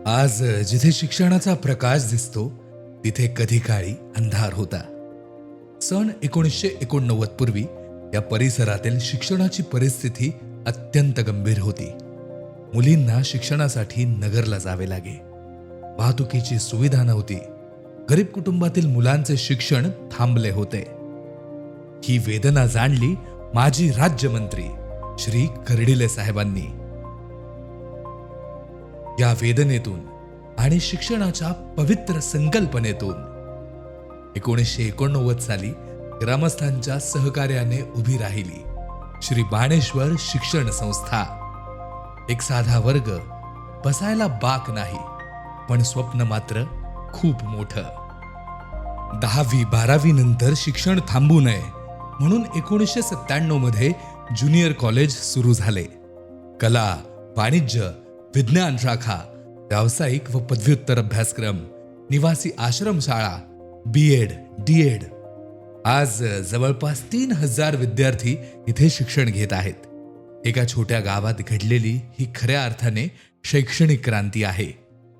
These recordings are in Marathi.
आज जिथे शिक्षणाचा प्रकाश दिसतो तिथे कधी काळी अंधार होता. सन 1989 पूर्वी या परिसरातील शिक्षणाची परिस्थिती अत्यंत गंभीर होती. मुलींना शिक्षणासाठी नगरला जावे लागे. वाहतुकीची सुविधा नव्हती. गरीब कुटुंबातील मुलांचे शिक्षण थांबले होते. ही वेदना जाणली माजी राज्यमंत्री श्री कर्डिले साहेबांनी. या वेदनेतून आणि शिक्षणाच्या पवित्र संकल्पनेतून 1989 साली ग्रामस्थांच्या सहकार्याने उभी राहिली श्री बाणेश्वर शिक्षण संस्था. एक साधा वर्ग, बसायला बाक नाही, पण स्वप्न मात्र खूप मोठं. 10वी 12वी नंतर शिक्षण थांबू नये म्हणून 1997 मध्ये ज्युनियर कॉलेज सुरू झाले. कला, वाणिज्य, विज्ञान शाखा, व्यावसायिक व पदव्युत्तर अभ्यासक्रम, निवासी आश्रमशाळा, BEd, DEd. आज जवळपास 3000 विद्यार्थी इथे शिक्षण घेत आहेत. एका छोट्या गावात घडलेली ही खऱ्या अर्थाने शैक्षणिक क्रांती आहे.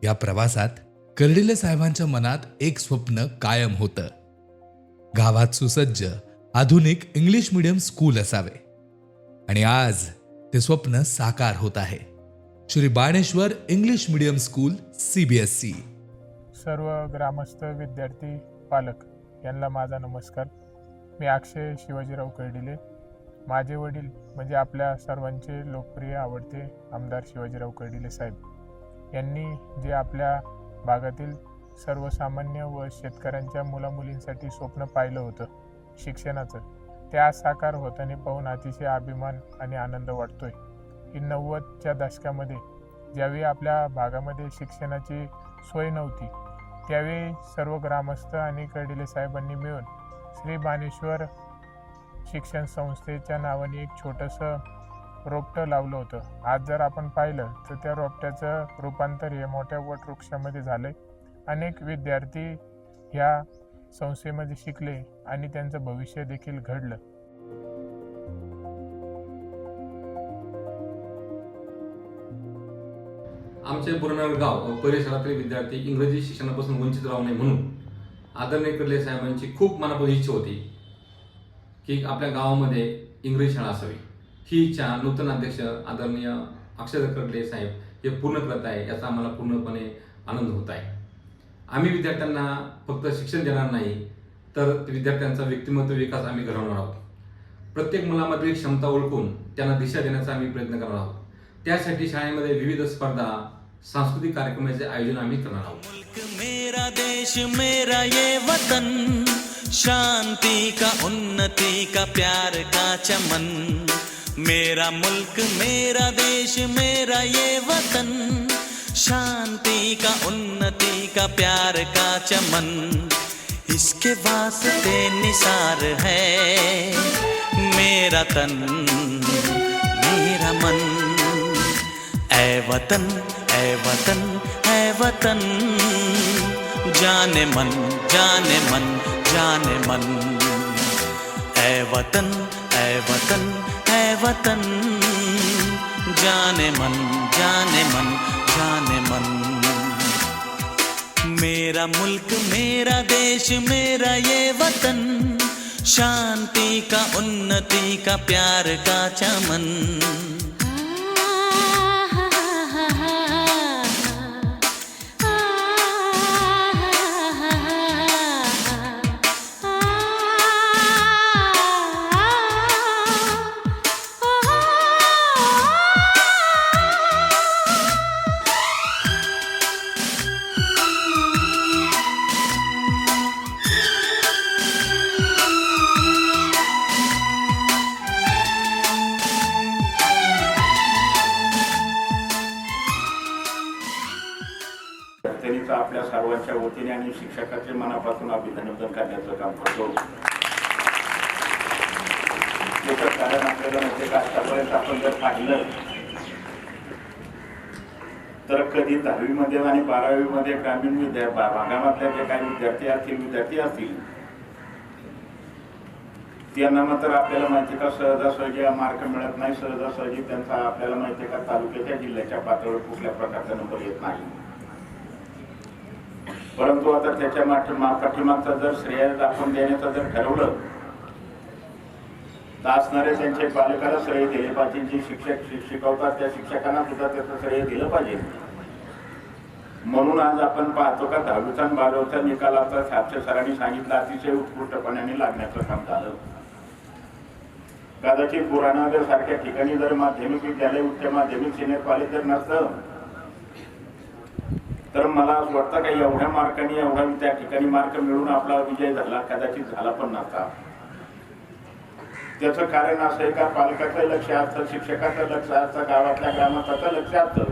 या प्रवासात कर्डिले साहेबांच्या मनात एक स्वप्न कायम होतं. गावात सुसज्ज आधुनिक इंग्लिश मीडियम स्कूल असावे. आणि आज ते स्वप्न साकार होत आहे. Shri Baneshwar English medium school, CBSE. सर्व ग्रामस्थ, विद्यार्थी, पालक यांना माझा नमस्कार. मी अक्षय शिवाजीराव कर्डिले. माझे वडील म्हणजे आपल्या सर्वांचे लोकप्रिय आवडते आमदार शिवाजीराव कर्डिले साहेब यांनी जे आपल्या भागातील सर्वसामान्य व शेतकऱ्यांच्या मुलामुलींसाठी स्वप्न पाहिलं होतं शिक्षणाचं, ते आज साकार होताना पाहून अतिशय अभिमान आणि आनंद वाटतोय. की 90च्या दशकामध्ये ज्यावेळी आपल्या भागामध्ये शिक्षणाची सोय नव्हती, त्यावेळी सर्व ग्रामस्थ आणि कर्डिले साहेबांनी मिळून श्री बाणेश्वर शिक्षण संस्थेच्या नावाने एक छोटंसं रोपटं लावलं होतं. आज जर आपण पाहिलं तर त्या रोपट्याचं रूपांतर हे मोठ्या वटवृक्षामध्ये झालंय. अनेक विद्यार्थी ह्या संस्थेमध्ये शिकले आणि त्यांचं भविष्य देखील घडलं. आमचे पूर्ण गाव व परिसरातील विद्यार्थी इंग्रजी शिक्षणापासून वंचित राहू नये म्हणून आदरणीय कर्डिले साहेबांची खूप मनापासून इच्छा होती की आपल्या गावामध्ये इंग्रजी शाळा असावी. ही इच्छा नूतन अध्यक्ष आदरणीय अक्षय कर्डिले साहेब हे पूर्ण करत आहे, याचा आम्हाला पूर्णपणे आनंद होत आहे. आम्ही विद्यार्थ्यांना फक्त शिक्षण देणार नाही तर विद्यार्थ्यांचा व्यक्तिमत्व विकास आम्ही घडवणार आहोत. प्रत्येक मुलामधील क्षमता ओळखून त्यांना दिशा देण्याचा आम्ही प्रयत्न करणार आहोत. त्यासाठी शाळेमध्ये विविध स्पर्धा, सांस्कृतिक कार्यक्रमाचे आयोजन आम्ही करणार आहोत. मुल्क मेरा देश मेरा ये वतन, शांति का उन्नति का प्यार का चमन. मेरा मुल्क मेरा देश मेरा ये वतन, शांति का उन्नति का प्यार का चमन. इसके वास्ते निसार है मेरा तन मेरा मन. ऐ वतन ऐ वतन ऐ वतन, जाने मन जाने मन जाने मन. ऐ वतन ऐ वतन ऐ वतन, जाने मन जाने मन जाने मन. मेरा मुल्क मेरा देश मेरा ये वतन, शांति का उन्नति का प्यार का चमन. त्यांनीच आपल्या सर्वांच्या वतीने आणि शिक्षकाचे मनापासून अभिनंदन करण्याचं काम करतो. याचं कारण आपल्याला म्हणजे का आतापर्यंत आपण जर पाहिलं तर कधी 10वी मध्ये आणि 12वी मध्ये ग्रामीण भागामधल्या जे काही विद्यार्थी असतील त्यांना मात्र आपल्याला माहिती का सहजासहजी मार्क मिळत नाही, सहजासहजी त्यांचा आपल्याला माहिती का तालुक्याच्या जिल्ह्याच्या पातळीवर कुठल्या प्रकारचा नंबर येत नाही. परंतु आता त्याच्या पाठीमागचा जर श्रेय आपण देण्याचं जर ठरवलं तर असणारे त्यांचे पालकाला श्रेय दिले पाहिजे. जे शिक्षक शिकवतात त्या शिक्षकांना सुद्धा त्याचं श्रेय दिलं पाहिजे. म्हणून आज आपण पाहतो का 10वीचा आणि 12वीचा निकालाचा साक्षर सरांनी सांगितलं अतिशय उत्कृष्टपणाने लागण्याचं काम झालं. कदाचित पुराणनगर सारख्या ठिकाणी जर माध्यमिक विद्यालय, उच्च माध्यमिक, सिनियर कॉलेज जर नसतं तर मला असं वाटतं का एवढ्या मार्कांनी एवढा त्या ठिकाणी मार्क मिळून आपला विजय झाला कदाचित झाला पण नसता. त्याचं कारण असं आहे का पालकाचं लक्ष असतं, शिक्षकाचं लक्ष असतं, गावातल्या ग्रामस्थाचं लक्ष असतं.